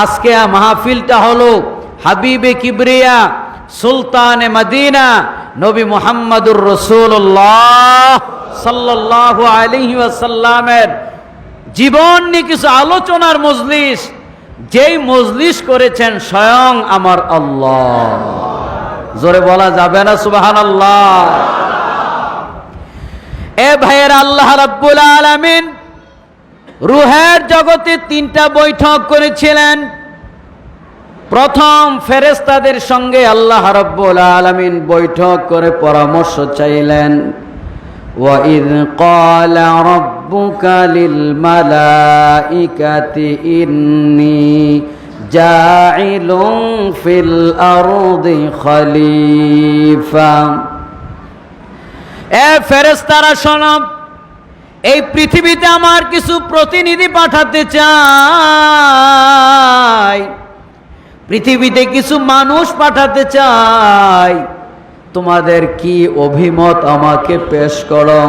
আজকে মাহফিলটা হলো হাবিবে কিবরিয়া সুলতানে মদিনা নবী মুহাম্মদুর রাসূলুল্লাহ সাল্লাল্লাহু আলাইহি ওয়াসাল্লামের জীবন নিয়ে কিছু আলোচনার মজলিস, যেই মজলিস করেছেন স্বয়ং আমার আল্লাহ। জোরে বলা যাবে না সুবহানাল্লাহ? এ ভাইয়ের, আল্লাহ রাব্বুল আলামিন রূহের জগতে 3টা বৈঠক করেছিলেন। প্রথম ফেরেশতাদের সঙ্গে আল্লাহ রাব্বুল আলামিন বৈঠক করে পরামর্শ চাইলেন। وَإِذْ قَالَ رَبُّكَ لِلْمَلَائِكَةِ إِنِّي جَاعِلٌ فِي الْأَرْضِ خَلِيفَةً। এ ফেরেশতারা শোনো, এই পৃথিবীতে আমার কিছু প্রতিনিধি পাঠাতে চাই, পৃথিবীতে কিছু মানুষ পাঠাতে চাই, তোমাদের কি অভিমত আমাকে পেশ করো।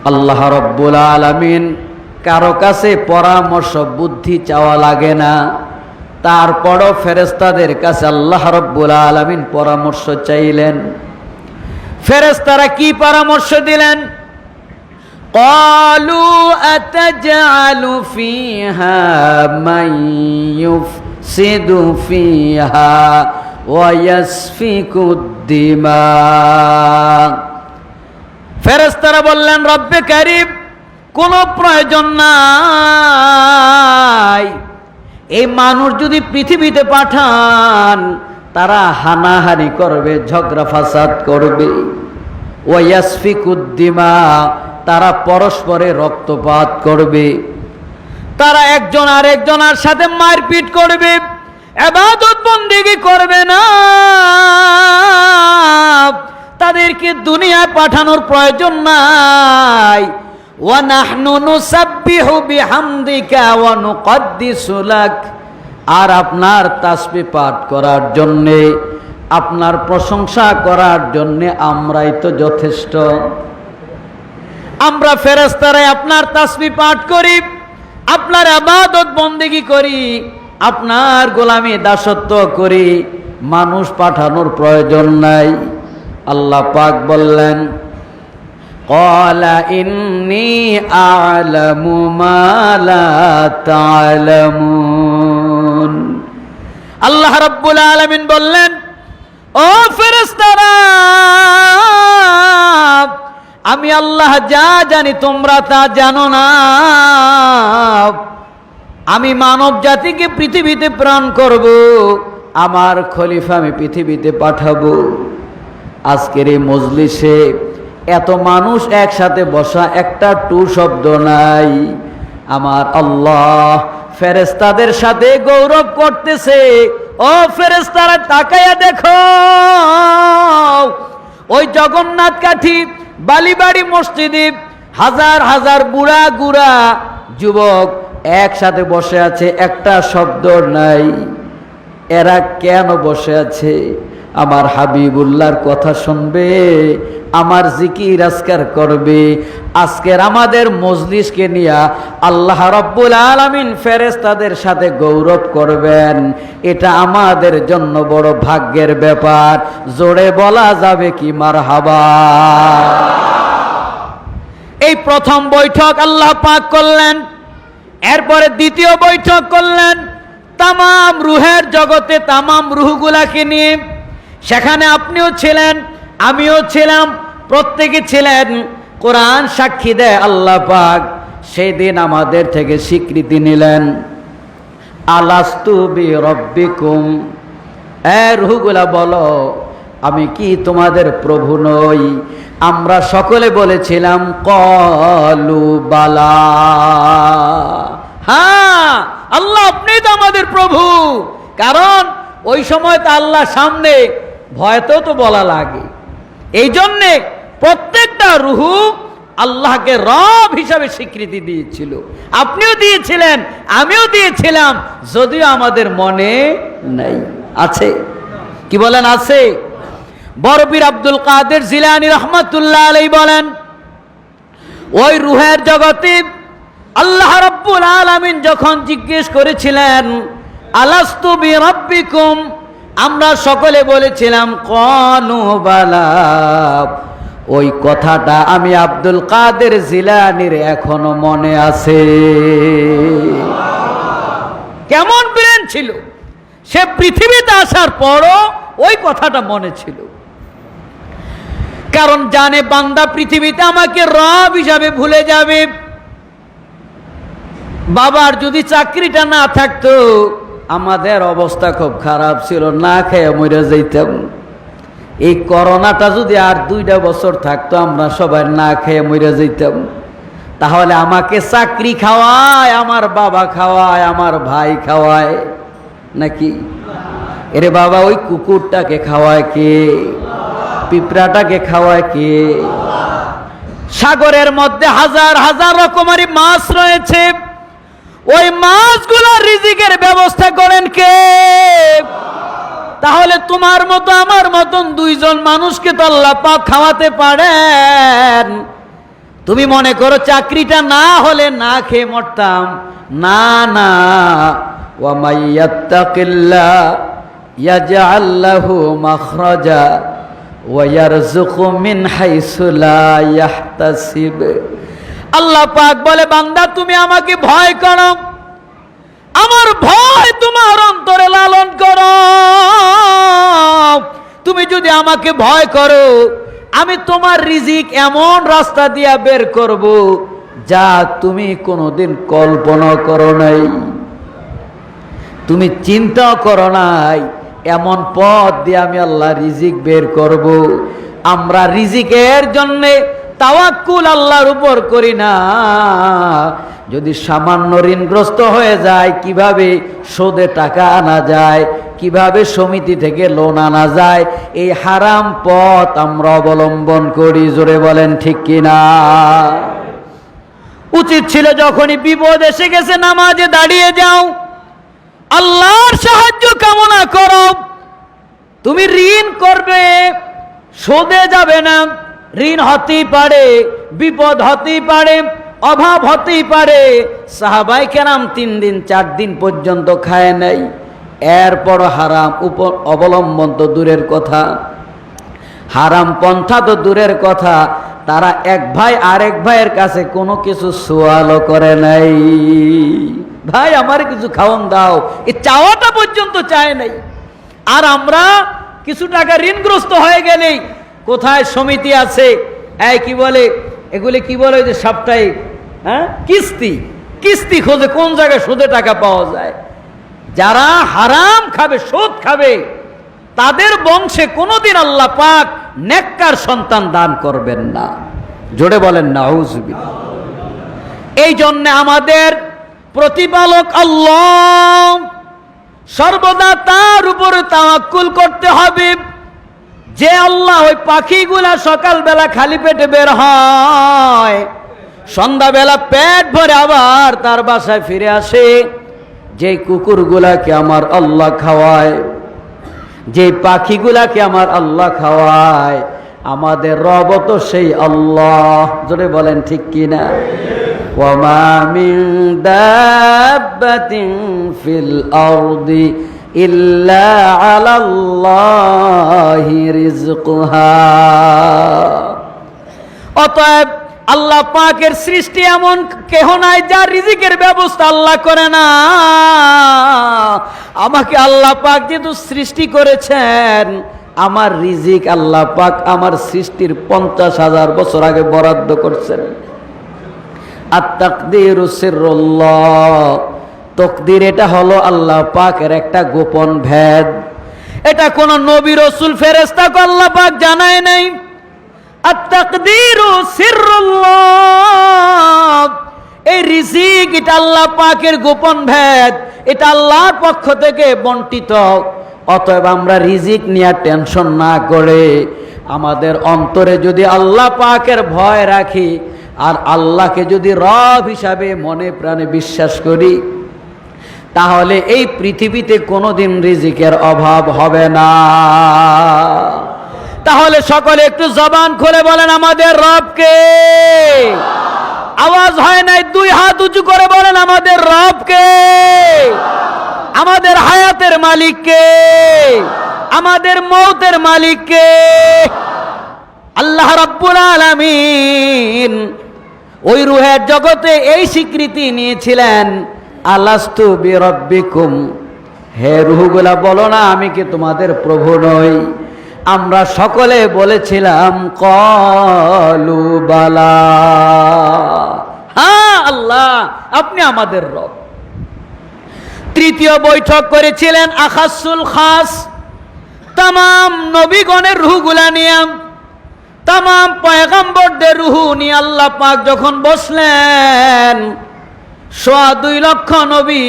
আল্লাহ রাব্বুল আলামিন কারো কাছে পরামর্শ বুদ্ধি চাওয়া লাগে না, তারপরও ফেরেশতাদের কাছে আল্লাহ রাব্বুল আলামিন পরামর্শ চাইলেন। ফেরেশতারা কি পরামর্শ দিলেন? ক্বালু আতাজআলু ফিহা মান ইউফসিদু ফিহা ওয়ায়াসফিকুদ্দিমা। ফেরেশতারা বললেন, রব্বে কারীম, কোনো প্রয়োজন নাই, এই মানুষ যদি পৃথিবীতে পাঠান তারা হানাহানি করবে, ঝগড়া ফাসাদ করবে, ওয়ায়াসফিকুদ্দিমা, তারা পরস্পরে রক্তপাত করবে, তারা একজন আরেকজনের সাথে মারপিট করবে, ইবাদত বন্দেগী করবে না। তাদেরকে দুনিয়ায় পাঠানোর প্রয়োজন নাই। ওয়া নাহনু নুসাব্বিহু বিহামদিকা ওয়া নুকদ্দিসু লাক, আর আপনার তাসবিহ পাঠ করার জন্যে, আপনার প্রশংসা করার জন্যে আমরাই তো যথেষ্ট। আমরা ফেরেশতারাই আপনার তাসবিহ পাঠ করি, আপনার ইবাদত বন্দেগী করি, আপনার গোলামি দাসত্ব করি, মানুষ পাঠানোর প্রয়োজন নাই। আল্লাহ পাক বললেন, ক্বালা ইন্নী আ'লামু মা লা তা'লামুন। আল্লাহ রাব্বুল আলামিন বললেন, ও ফেরেশতারা, আমি আল্লাহ যা জানি তোমরা তা জানো না। আমি মানব জাতিকে পৃথিবীতে প্রেরণ করব, আমার খলিফা আমি পৃথিবীতে পাঠাবো। আজকের এই মজলিসে এত মানুষ একসাথে বসা, একটা টু শব্দ নাই। আমার আল্লাহ ফেরেশতাদের সাথে গৌরব করতেছে। ও ফেরেশতারা, তাকায়া দেখো, ওই জগন্নাথ কাঠি বালিবাড়ি মসজিদে হাজার হাজার বুড়া গুড়া যুবক একসাথে বসে আছে, একটা শব্দ নাই। এরা কেন বসে আছে? আমার হাবিবুল্লাহর কথা শুনবে, আমার জিকির আজকার করবে। আজকের আমাদের মজলিসকে নিয়ে আল্লাহ রাব্বুল আলামিন ফেরেশতাদের সাথে গৌরব করবেন, এটা আমাদের জন্য বড় ভাগ্যের ব্যাপার। জোরে বলা যাবে কি মারহাবা? এই প্রথম বৈঠক আল্লাহ পাক করলেন, এরপরে দ্বিতীয় বৈঠক করলেন তামাম রূহের জগতে, তামাম রূহগুলাকে নিয়ে। সেখানে আপনিও ছিলেন, আমিও ছিলাম, প্রত্যেকে ছিলেন। কোরআন সাক্ষী দেয় আল্লাহ পাক সেই দিন আমাদের থেকে স্বীকৃতি নিলেন, আলাস্তু বিরব্বিকুম, রূহগুলা বলো, আমি কি তোমাদের প্রভু নই? আমরা সকলে বলেছিলাম ক্বালু বালা, হ্যাঁ আল্লাহ আপনি তো আমাদের প্রভু। কারণ ওই সময় তো আল্লাহ সামনে, ভয়তেও তো বলা লাগে। এই জন্যে প্রত্যেকটা রূহ আল্লাহকে রব হিসাবে স্বীকৃতি দিয়েছিল। আপনিও দিয়েছিলেন, আমিও দিয়েছিলাম, যদিও আমাদের মনে নাই। আছে কি বলেন? আছে। বড় পীর আব্দুল কাদের জিলানী রহমাতুল্লাহ আলাইহি বলেন, ওই রূহের জগতে আল্লাহ রাব্বুল আলামিন যখন জিজ্ঞেস করেছিলেন আলাস্তু বিরাব্বিকুম, আমরা সকলে বলেছিলাম ক্বালু বালা। ওই কথাটা আমি আব্দুল কাদের জিলানীর এখনো মনে আছে। কেমন ব্রেন ছিল, সে পৃথিবীতে আসার পরও ওই কথাটা মনে ছিল। কারণ জানে বান্দা পৃথিবীতে আমাকে রব হিসাবে ভুলে যাবে। বাবার যদি চাকরিটা না থাকতো আমাদের অবস্থা খুব খারাপ ছিল, না খেয়ে মরে যাইতাম। এই করোনাটা যদি আর 2টা বছর থাকতো আমরা সবাই না খেয়ে মরে যাইতাম। তাহলে আমাকে চাকরি খাওয়ায়, আমার বাবা খাওয়ায়, আমার ভাই খাওয়ায় নাকি? এরে বাবা, ওই কুকুরটাকে খাওয়ায় কে? পিঁপড়াটাকে খাওয়ায় কে? সাগরের মধ্যে হাজার হাজার রকমারি মাছ রয়েছে, ওই মাছগুলোর রিজিকের ব্যবস্থা করেন কে? তাহলে তোমার মতো আমার মতন 2জন মানুষকে তো আল্লাহ পাক খাওয়াতে পারেন। তুমি মনে করো চাকরিটা না হলে না খেয়ে মরতাম? না না, ওয়া মাইয়াত্তাকিল্লাহ ইয়াজআল লাহু মাখরাজা ওয়া ইয়ারযুকু মিন হাইসু লা ইয়াহতাসিব। আল্লাহ পাক বলে বান্দা তুমি আমাকে ভয় করো, আমার ভয় তোমার অন্তরে লালন করো। তুমি যদি আমাকে ভয় করো আমি তোমার রিজিক এমন রাস্তা দিয়া বের করব যা তুমি কোনোদিন কল্পনা করো নাই, তুমি চিন্তাও করো নাই। এমন পথ দিয়ে আমি আল্লাহ রিজিক বের করব। আমরা রিজিকের জন্যে তাওয়াক্কুল আল্লাহর উপর করি না। যদি সামান্য ঋণগ্রস্ত হয়ে যায় কিভাবে সুদে টাকা আনা যায়, কিভাবে সমিতি থেকে লোন আনা যায়, এই হারাম পথ আমরা অবলম্বন করি। জোরে বলেন ঠিক কিনা? উচিত ছিল যখনই বিপদ এসে গেছে নামাজে দাঁড়িয়ে যাও, আল্লাহর সাহায্য কামনা করো। তুমি ঋণ করবে, সুদে যাবে না। ঋণ হতেই পারে, বিপদ হতেই পারে, অভাব হতেই পারে। সাহাবায়ে কেরাম 3 দিন 4 দিন পর্যন্ত খায় নাই, এরপর হারাম অবলম্বন তো দূরের কথা, হারাম পন্থা তো দূরের কথা, তারা এক ভাই আরেক ভাইয়ের কাছে কোনো কিছু সোয়ালও করে নাই। ভাই আমার কিছু খাওয়ান দাও, এই চাওয়াটা পর্যন্ত চায় নাই। আর আমরা কিছু টাকা ঋণগ্রস্ত হয়ে গেলেই কোথায় সমিতি আছে, এই কি বলে এগুলি, কি বলে যে সাপ্তাহিক কিস্তি, কিস্তি খোঁজে কোন জায়গায় সুদে টাকা পাওয়া যায়। যারা হারাম খাবে, সুদ খাবে, তাদের বংশে কোনোদিন আল্লাহ পাক নেককার সন্তান দান করবেন না। জোরে বলেন নাউজুবিল্লাহ। এই জন্য আমাদের প্রতিপালক আল্লাহ, সর্বদা তার উপরে তাওয়াক্কুল করতে হবে। যে আল্লাহ ওই পাখিগুলা সকালবেলা খালি পেটে বের হয়, সন্ধ্যাবেলা পেট ভরে আবার তার বাসায় ফিরে আসে, যে কুকুরগুলাকে আমার আল্লাহ খাওয়ায়, যে পাখিগুলাকে আমার আল্লাহ খাওয়ায়, আমাদের রব তো সেই আল্লাহ। জোরে বলেন ঠিক কিনা? ওয়া মা মিন দাব্বাতিন ফিল আরদি ইল্লা আলাল্লাহি রিজকুহা। অতএব আল্লাহ পাকের সৃষ্টি এমন কেহ নাই যার রিজিকের ব্যবস্থা আল্লাহ করে না। আমাকে আল্লাহ পাক যেহেতু সৃষ্টি করেছেন, আমার রিজিক আল্লাহ পাক আমার সৃষ্টির 50,000 বছর আগে বরাদ্দ করছেন। আত-তাকদীরু সিররুল্লাহ, তকদির এটা হলো আল্লাহ পাকের একটা গোপন ভেদ। এটা কোন নবী রাসূল ফেরেশতাকে আল্লাহ পাক জানায় নাই। আত-তাকদীরু সিররুল্লাহ, এই রিজিক এটা আল্লাহ পাকের গোপন ভেদ, এটা আল্লাহর পক্ষ থেকে বন্টিত। অতএব আমরা রিজিক নিয়ে টেনশন না করে আমাদের অন্তরে যদি আল্লাহ পাকের ভয় রাখি আর আল্লাহকে যদি রব হিসাবে মনে প্রাণে বিশ্বাস করি, তাহলে এই পৃথিবীতে কোনোদিন রিজিকের অভাব হবে না। তাহলে সকলে একটু জবান খুলে বলেন আমাদের রবকে। আওয়াজ হয় নাই, দুই হাত উঁচু করে বলেন আমাদের রবকে, আমাদের হায়াতের মালিককে, আমাদের মৌতের মালিককে। আল্লাহ রাব্বুল আলামিন ওই রুহের জগতে এই স্বীকৃতি নিয়েছিলেন, আলাস্তু বিরাব্বিকুম, হে রুহগুলা বলো না আমি কি তোমাদের প্রভু নই? আমরা সকলে বলেছিলাম ক্বালু বালা, হ্যাঁ আল্লাহ আপনি আমাদের রব। তৃতীয় বৈঠক করেছিলেন আখাসুল খাস, তামাম নবীগণের রুহগুলা নিয়ে, তামাম পয়গম্বরদের রুহ নিয়ে আল্লাহ পাক যখন বসলেন, 2.25 লক্ষ নবী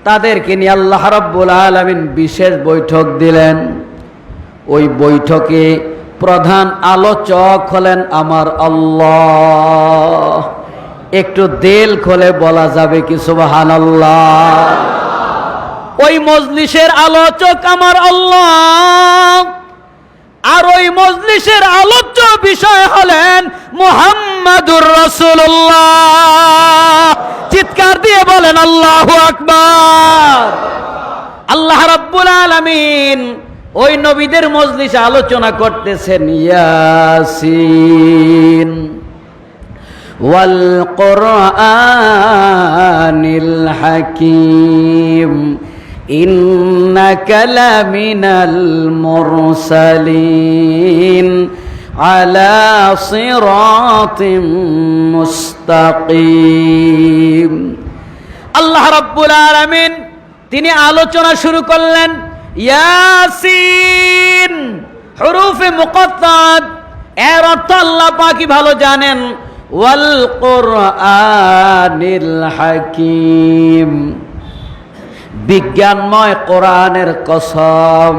তাদেরকে নিয়ে আল্লাহ রাব্বুল আলামিন বিশেষ বৈঠক দিলেন। ওই বৈঠকে প্রধান আলোচক হলেন আমার আল্লাহ। একটু দিল খুলে বলা যাবে কি সুবহানাল্লাহ? ওই মজলিসের আলোচক আমার আল্লাহ, আর ওই মজলিসের আলোচ্য বিষয় হলেন মুহাম্মাদুর রাসূলুল্লাহ। চিৎকার দিয়ে বলেন আল্লাহু আকবার। আল্লাহ রাব্বুল আলামিন ওই নবীদের মজলিসে আলোচনা করতেছেন, ইয়াসিন ওয়াল কুরআনিল হাকীম ইন্নাকা লামিনাল মুরসালিন আলা সিরাতিম মুস্তাকিম। আল্লাহ রাব্বুল আলামিন তিনি আলোচনা শুরু করলেন, ইয়াসিন হুরুফে মুকাত্তাত, এর অর্থ আল্লাহ পাকই ভালো জানেন। ওয়াল কুরআনিল হাকীম, বিজ্ঞানময় কোরআনের কসম।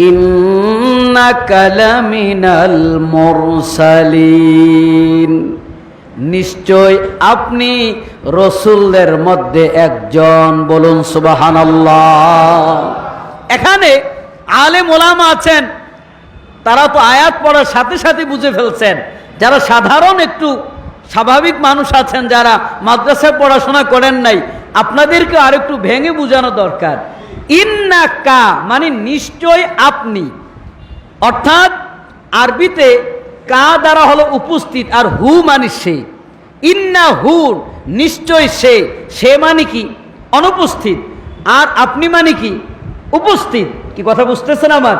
ইন্নাকা লামিনাল মুরসালিন, নিশ্চয় আপনি রসুলদের মধ্যে একজন। বলুন সুবহানাল্লাহ। এখানে আলেম ওলামা আছেন, তারা তো আয়াত পড়ার সাথে সাথে বুঝে ফেলছেন। যারা সাধারণ একটু স্বাভাবিক মানুষ আছেন, যারা মাদ্রাসায় পড়াশোনা করেন নাই, আপনাদেরকে আর একটু ভেঙে বোঝানো দরকার। ইন্নাকা মানে নিশ্চয় আপনি, অর্থাৎ আরবিতে কা দ্বারা হলো উপস্থিত, আর হু মানে সে। ইন্না হু নিশ্চয় সে, সে মানে কি অনুপস্থিত, আর আপনি মানে কি উপস্থিত। কি কথা বুঝতেছেন আমার?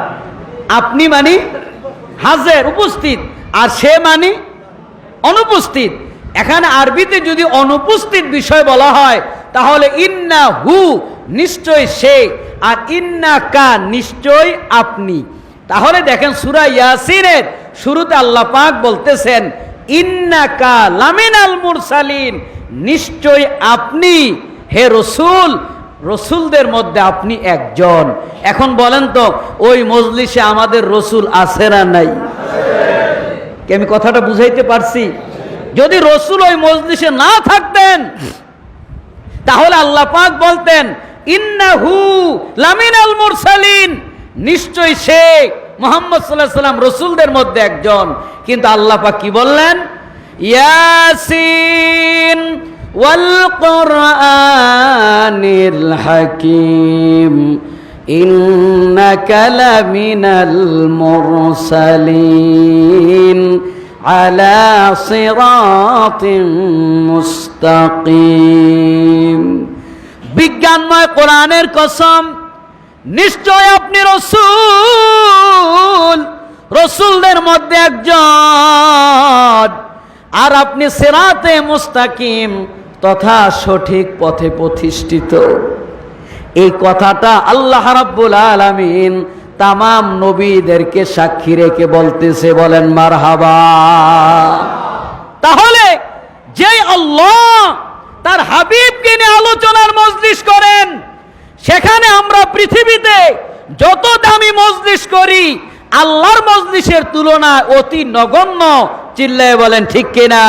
আপনি মানে হাজির উপস্থিত, আর সে মানে অনুপস্থিত। এখানে আরবিতে যদি অনুপস্থিত বিষয় বলা হয় তাহলে ইন্না হু নিশ্চয় সে, আর ইন্না কা নিশ্চয় আপনি। তাহলে দেখেন সূরা ইয়াসিনের শুরুতে আল্লাহ পাক বলতেছেন ইন্নাকা লামিনাল মুরসালিন, নিশ্চয় আপনি হে রসুল, রসুলদের মধ্যে আপনি একজন। এখন বলেন তো ওই মজলিসে আমাদের রসুল আছে না নাই? কি আমি কথাটা বুঝাইতে পারছি? যদি রসুল ওই মজলিসে না থাকতেন তাহলে আল্লাহ পাক বলতেন ইন্নাহু লামিনাল মুরসালিন, নিশ্চয় সে মুহাম্মদ সাল্লাল্লাহু আলাইহি ওয়াসাল্লাম রসুলদের মধ্যে একজন। কিন্তু আল্লাহ পাক কি বললেন? ইয়াসিন ওয়াল কুরআনিল হাকীম ইন্নাকা লামিনাল মুরসালিন আলা সিরাতিম মুস্তাকিম। বিজ্ঞানময় কোরআনের কসম, নিশ্চয় আপনি রসুল, রসুলদের মধ্যে একজন, আর আপনি সিরাতে মুস্তাকিম তথা সঠিক পথে প্রতিষ্ঠিত। এই কথাটা আল্লাহ রাব্বুল আলামিন তামাম নবীদেরকে সাক্ষী রেখে বলতেছে, বলেন মারহাবা। তাহলে যে আল্লাহ তার হাবিবকে নিয়ে আলোচনার মজলিস করেন, সেখানে আমরা পৃথিবীতে যত দামি মজলিস করি আল্লাহর মজলিসের তুলনায় অতি নগণ্য। চিল্লায় বলেন ঠিক কিনা?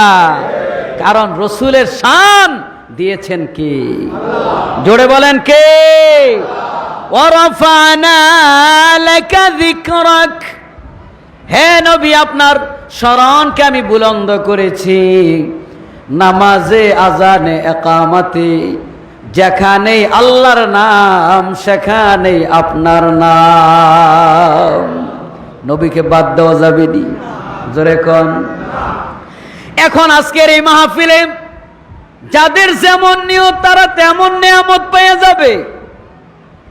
কারণ রসুলের শান দিয়েছেন কে? জোরে বলেন কে? ওয়ারাফানা লাকা যিকরাক, হে নবী আপনার স্মরণকে আমি বুলন্দ করেছি। নামাজে আজানে একামতে যেখানেই আল্লাহর নাম সেখানেই আপনার নাম। নবীকে বাদ দেওয়া যাবে নি? জোরে কোন। এখন আজকের এই মাহফিলে যাদের যেমন নিয়ত তারা তেমন নিয়ামত পেয়ে যাবে।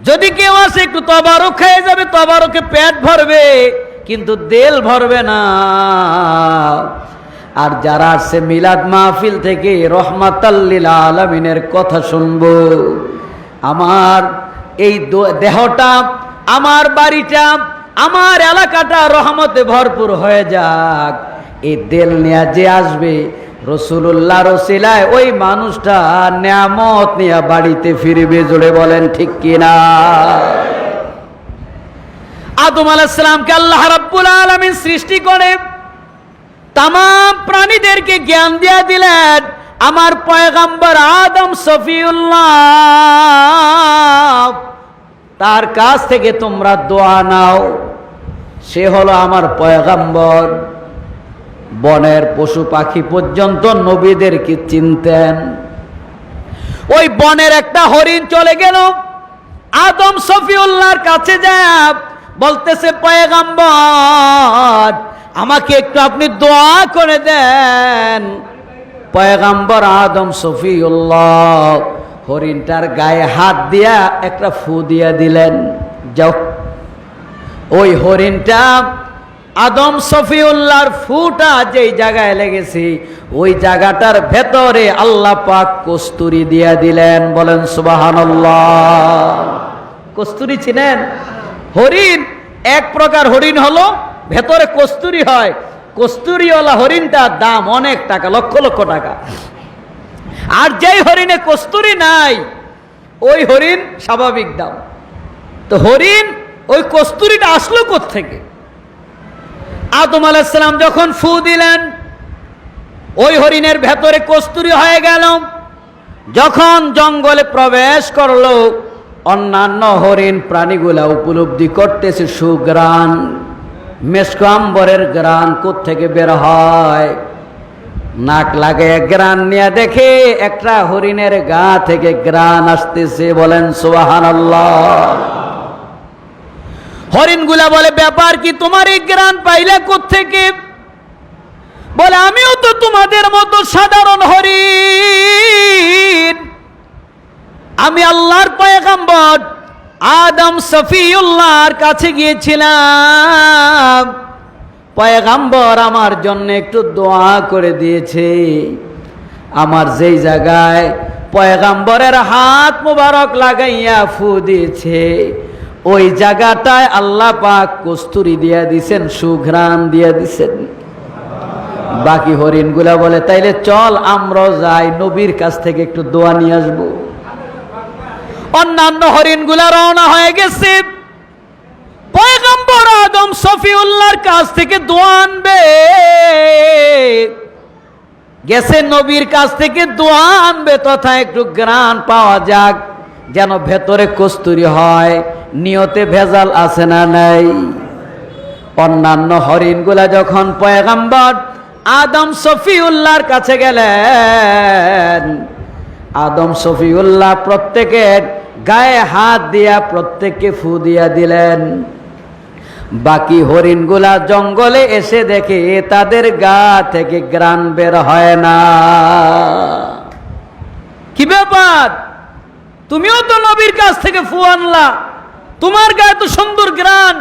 যদি কেউ আসে একটু তবারক খেয়ে যাবে, তবারকে পেট ভরবে কিন্তু দেল ভরবে না। আর যারা আসছে মিলাদ মাহফিল থেকে রহমাতাল লিল আলামিনের কথা শুনবো, আমার এই দেহটা, আমার বাড়িটা, আমার এলাকাটা রহমতে ভরপুর হয়ে যাক, এই দেল নিয়ে যে আসবে রাসূলুল্লাহর ওসিলায় ওই মানুষটা নিয়ামত নিয়ে বাড়িতে ফিরবে। জোরে বলেন ঠিক কিনা? আদম আলাইহিস সালামকে আল্লাহ রাব্বুল আলামিন সৃষ্টি করে तमाम প্রাণীদেরকে জ্ঞান দিয়া দিলেন। আমার পয়গম্বর আদম সফিউল্লাহ, তার কাছ থেকে তোমরা দোয়া নাও, সে হলো আমার পয়গম্বর। বনের পশু পাখি পর্যন্ত নবীদেরকে চিনতেন। ওই বনের একটা হরিণ চলে গেল, আদম সফিউল্লাহর কাছে যায় বলতেছে, পয়গম্বর আমাকে একটু আপনি দোয়া করে দেন। পয়গম্বর আদম সফিউল্লাহ হরিণটার গায়ে হাত দিয়া একটা ফু দিয়া দিলেন। যাও, ওই হরিণটা আদম সফিউল্লাহর ফুটা যেই জায়গায় লেগেছে ওই জায়গাটার ভেতরে আল্লাহ পাক কস্তুরি দিয়া দিলেন। বলেন সুবহানাল্লাহ। কস্তুরি চিনেন? হরিণ এক প্রকার হরিণ হলো ভেতরে কস্তুরি হয়। কস্তুরিওয়ালা হরিণটার দাম অনেক টাকা, লক্ষ লক্ষ টাকা। আর যেই হরিণে কস্তুরি নাই ওই হরিণ স্বাভাবিক দাম। তো হরিণ ওই কস্তুরিটা আসলো কোত্থেকে? আদম আলাইহিস সালাম যখন ফু দিলেন ওই হরিণের ভেতরে কস্তুরি হয়ে গেল। যখন জঙ্গলে প্রবেশ করলো অন্যান্য হরিণ প্রাণীগুলা উপলব্ধি করতেছে সুগ্রাণ, মেশক আম্বরের গ্রাণ কোত্থেকে বের হয়। নাক লাগে গ্রাণ নিয়ে দেখে একটা হরিণের গা থেকে গ্রাণ আসতেছে। বলেন সুবহানাল্লাহ। হরিণগুলা বলে, ব্যাপার কি, তোমার এই গ্রাণ পাইলে কোত্থেকে? বলে, আমিও তো তোমাদের মতো সাধারণ হরিণ, আমি আল্লাহর পয়গম্বর আদম সফিউল্লাহর কাছে গিয়েছিলাম, পয়গম্বর আমার জন্য একটু দোয়া করে দিয়েছে। আমার যেই জায়গায় পয়গম্বরের হাত মুবারক লাগাইয়া ফু দিয়েছে ওই জায়গাটায় আল্লাহ পাক কস্তুরি দিয়া দিছেন, সুঘ্রাণ দিয়া দিছেন। বাকি হরিণগুলা বলে, তাইলে চল আমরা যাই, নবীর কাছ থেকে একটু দোয়া নিয়ে আসবো। অন্যান্য হরিণগুলা রওনা হয়ে গেছে পয়গম্বর আদম সফিউল্লাহর কাছ থেকে দোয়া আনবে। গেছে নবীর কাছ থেকে দোয়া আনবে তথা একটু গ্রাণ পাওয়া যাক, যেন ভেতরে কস্তুরি হয়। নিয়তে ভেজাল আছে না নাই? অন্যান্য হরিণগুলা যখন পয়গম্বর আদম সফিউল্লাহর কাছে গেলেন, আদম সফিউল্লাহ প্রত্যেকের গায়ে হাত দিয়া প্রত্যেককে ফু দিয়া দিলেন। বাকি হরিণগুলা জঙ্গলে এসে দেখে তাদের গা থেকে গ্রাণ বের হয় না। কি ব্যাপার, তুমিও তো নবীর কাছ থেকে ফু আনলা, তোমার গায়ে তো সুন্দর গ্রাণ,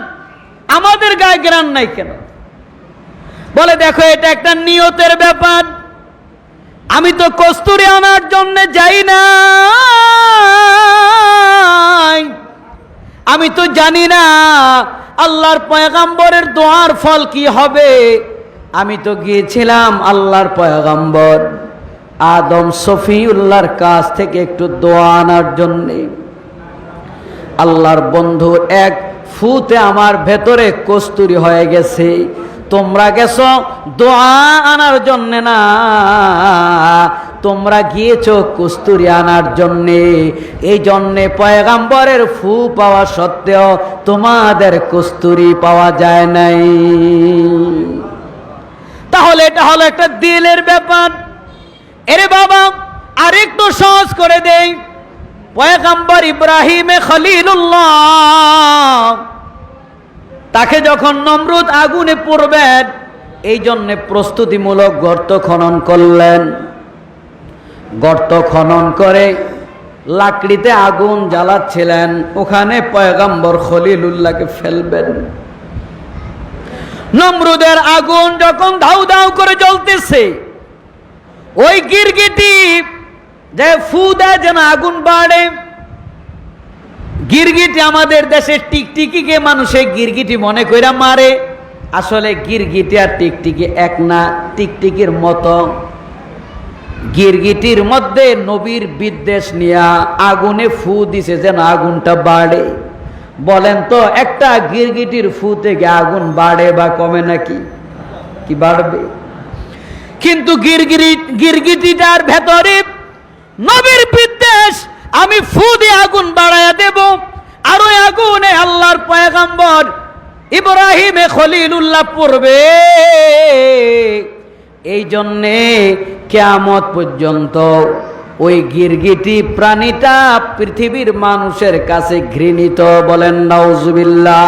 আমাদের গায়ে গ্রাণ নাই কেন? বলে, দেখো এটা একটা নিয়তের ব্যাপার। আমি তো কস্তুরি আনার জন্য যাই না, আমি তো জানি না আল্লাহর পয়গম্বরের দোয়ার ফল কি হবে। আমি তো গিয়েছিলাম আল্লাহর পয়গম্বর আদম সফিউল্লাহর কাছ থেকে একটু দোয়া আনার জন্যে। আল্লাহর বন্ধু এক ফুতে আমার ভেতরে কস্তুরি হয়ে গেছে। তোমরা গেছো দোয়া আনার জন্য না, তোমরা গিয়েছো কস্তুরি আনার জন্যে। এই জন্যে পয়গম্বরের ফু পাওয়া সত্ত্বেও তোমাদের কস্তুরি পাওয়া যায় নাই। তাহলে এটা হলো একটা দিলের ব্যাপার। এরে বাবা আরেকটু সহজ করে দেই, পয়গম্বর ইব্রাহিম খলিলুল্লাহ, তাকে যখন নমরুদ আগুনে পড়বেন এই জন্যে প্রস্তুতিমূলক গর্ত খনন করলেন। গর্ত খনন করে লাকড়িতে আগুন জ্বালাচ্ছিলেন, ওখানে পয়গম্বর খলিলুল্লাহকে ফেলবেন। নমরুদের আগুন যখন ধাউ ধাউ করে জ্বলতেছে, ওই গিরগিটি যে ফু দেয় যেন আগুন বাড়ে। গিরগিটি আমাদের দেশের টিকটিকিকে মানুষে গিরগিটি মনে কইরা মারে, আসলে গিরগিটি আর টিকটিকি এক না। টিকটিকির মতো গিরগিটির মধ্যে নবীর বিদ্বেষ নিয়ে আগুনে ফু দিছে যেন আগুনটা বাড়ে। বলেন তো একটা গিরগিটির ফু থেকে আগুন বাড়ে বা কমে নাকি? কি বাড়বে? কিন্তু গিরগিটিটার ভেতরে নবীর বিদ্বেষ, আমি ফু দিয়ে আগুন বাড়াইয়া দেব। আর ওই আগুনে আল্লাহর পয়গম্বর ইব্রাহিম খলিলুল্লাহ পড়বে। এই জন্যে কিয়ামত পর্যন্ত ওই গিরগিটি প্রাণীটা পৃথিবীর মানুষের কাছে ঘৃণিত। বলেন নাউজুবিল্লাহ।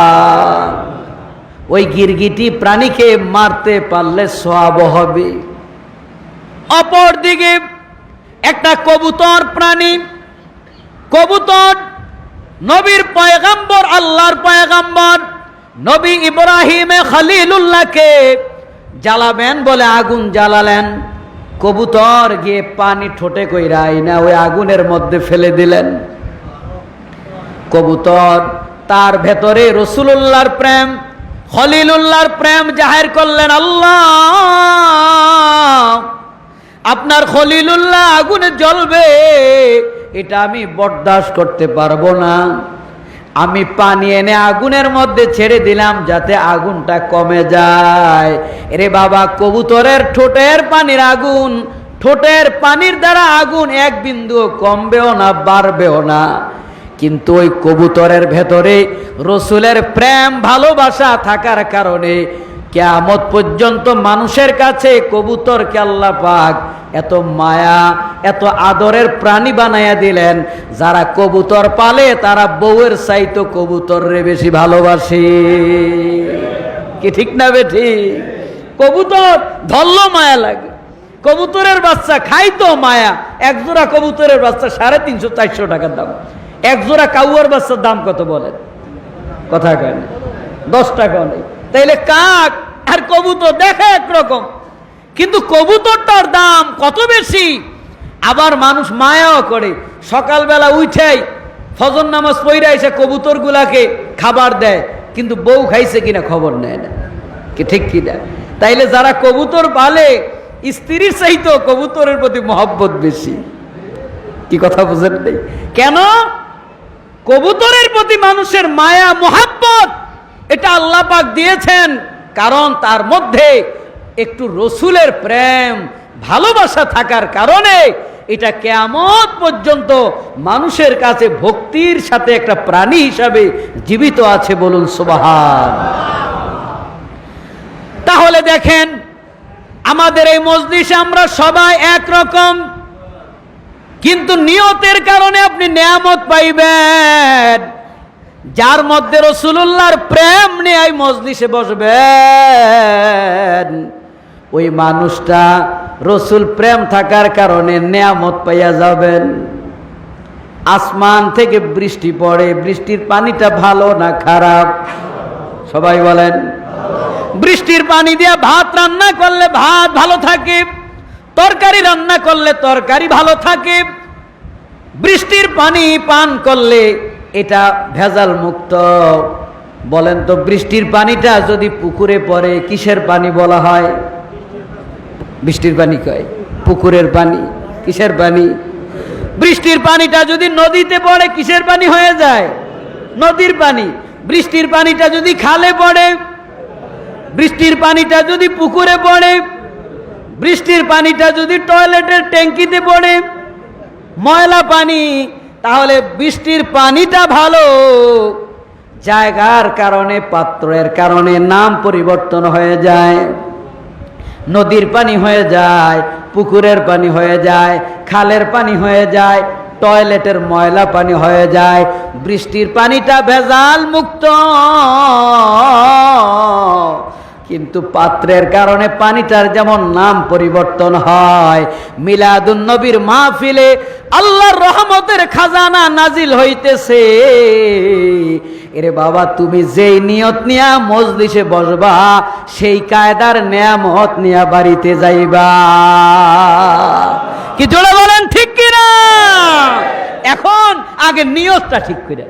ওই গিরগিটি প্রাণীকে মারতে পারলে সওয়াব হবে। অপরদিকে একটা কবুতর প্রাণী, কবুতর নবীর পয়গম্বর আল্লাহর পয়গম্বর নবী ইব্রাহিম খলিলুল্লাহকে জ্বালাবেন বলে আগুন জ্বালালেন। কবুতর গিয়ে পানি ঠোঁটে কইরা আইনা ওই আগুনের মধ্যে ফেলে দিলেন। কবুতর তার ভেতরে রাসূলুল্লাহর প্রেম, খলিলুল্লাহর প্রেম জাহির করলেন। আল্লাহ, আপনার খলিলুল্লাহ আগুনে জ্বলবে, এটা আমি বরদাস্ত করতে পারবো না। আমি পানি এনে আগুনের মধ্যে ছেড়ে দিলাম যাতে আগুনটা কমে যায়। এরে বাবা, কবুতরের ঠোঁটের পানির আগুন, ঠোঁটের পানির দ্বারা আগুন এক বিন্দুও কমবেও না, বাড়বেও না। কিন্তু ওই কবুতরের ভেতরে রসুলের প্রেম ভালোবাসা থাকার কারণে কিয়ামত পর্যন্ত মানুষের কাছে কবুতরকে আল্লাহ পাক এত মায়া, এত আদরের প্রাণী বানাইয়া দিলেন। যারা কবুতর পালে তারা বউয়ের চাইতো কবুতররে বেশি ভালোবাসে। কি ঠিক না বেঠি? কবুতর ধরলো মায়া লাগে। কবুতরের বাচ্চা খাইতো মায়া। এক জোড়া কবুতরের বাচ্চা 350-400 টাকার দাম। এক জোড়া কাউয়ার বাচ্চার দাম কত বলেন? কথা কেন? 10 টাকাও নেই। তাইলে কাক আর কবুতর দেখে একরকম, কিন্তু কবুতরটার দাম কত বেশি। আবার মানুষ মায়াও করে, সকালবেলা উঠেই ফজর নামাজ পড়ে এসে কবুতর গুলাকে খাবার দেয়, কিন্তু বউ খাইছে কিনা খবর নেয় না। কি ঠিক কিনা? তাইলে যারা কবুতর পালে স্ত্রীর চাইতো কবুতরের প্রতি মহব্বত বেশি। কি কথা বুঝেন নাই? কেন? কবুতরের প্রতি মানুষের মায়া মহব্বত এটা আল্লাহ পাক দিয়েছেন, কারণ তার মধ্যে একটু রসুলের প্রেম ভালোবাসা থাকার কারণে এটা কিয়ামত পর্যন্ত মানুষের কাছে ভক্তির সাথে একটা প্রাণী হিসাবে জীবিত আছে। বলুন সুবহান। তাহলে দেখেন, আমাদের এই মজলিসে আমরা সবাই একরকম, কিন্তু নিয়তের কারণে আপনি নেয়ামত পাইবেন। যার মধ্যে রাসূলুল্লাহর প্রেম নিয়ে এই মজলিসে বসবেন, ওই মানুষটা রসুল প্রেম থাকার কারণে নেয়ামত পাইয়া যাবেন। আসমান থেকে বৃষ্টি পড়ে, বৃষ্টির পানিটা ভালো না খারাপ? সবাই বলেন। বৃষ্টির পানি দিয়ে ভাত রান্না করলে ভাত ভালো থাকে, তরকারি রান্না করলে তরকারি ভালো থাকে। বৃষ্টির পানি পান করলে এটা ভেজাল মুক্ত। বলেন তো, বৃষ্টির পানিটা যদি পুকুরে পড়ে কিসের পানি বলা হয়? বৃষ্টির পানি কয়। পুকুরের পানি কিসের পানি? বৃষ্টির পানিটা যদি নদীতে পড়ে কিসের পানি হয়ে যায়? নদীর পানি। বৃষ্টির পানিটা যদি খালে পড়ে, বৃষ্টির পানিটা যদি পুকুরে পড়ে, বৃষ্টির পানিটা যদি টয়লেটের ট্যাঙ্কিতে পড়ে, ময়লা পানি, তাহলে বৃষ্টির পানিটা ভালো। জায়গার কারণে, পাত্রের কারণে নাম পরিবর্তন হয়ে যায়, নদীর পানি হয়ে যায়, পুকুরের পানি হয়ে যায়, খালের পানি হয়ে যায়, টয়লেটের ময়লা পানি হয়ে যায়। বৃষ্টির পানিটা ভেজাল মুক্ত, কিন্তু পাত্রের কারণে পানিটার যেমন নাম পরিবর্তন হয়। মিলাদুন নবীর মাহফিলে আল্লাহর রহমতের খাজানা নাজিল হইতেছে। এরে বাবা, তুমি যেই নিয়ত নিয়া মজলিসে বসবা, সেই কায়দার নেয়ামত নিয়া বাড়িতে যাইবা। কি জোরে বলেন ঠিক কিনা? এখন আগে নিয়তটা ঠিক করে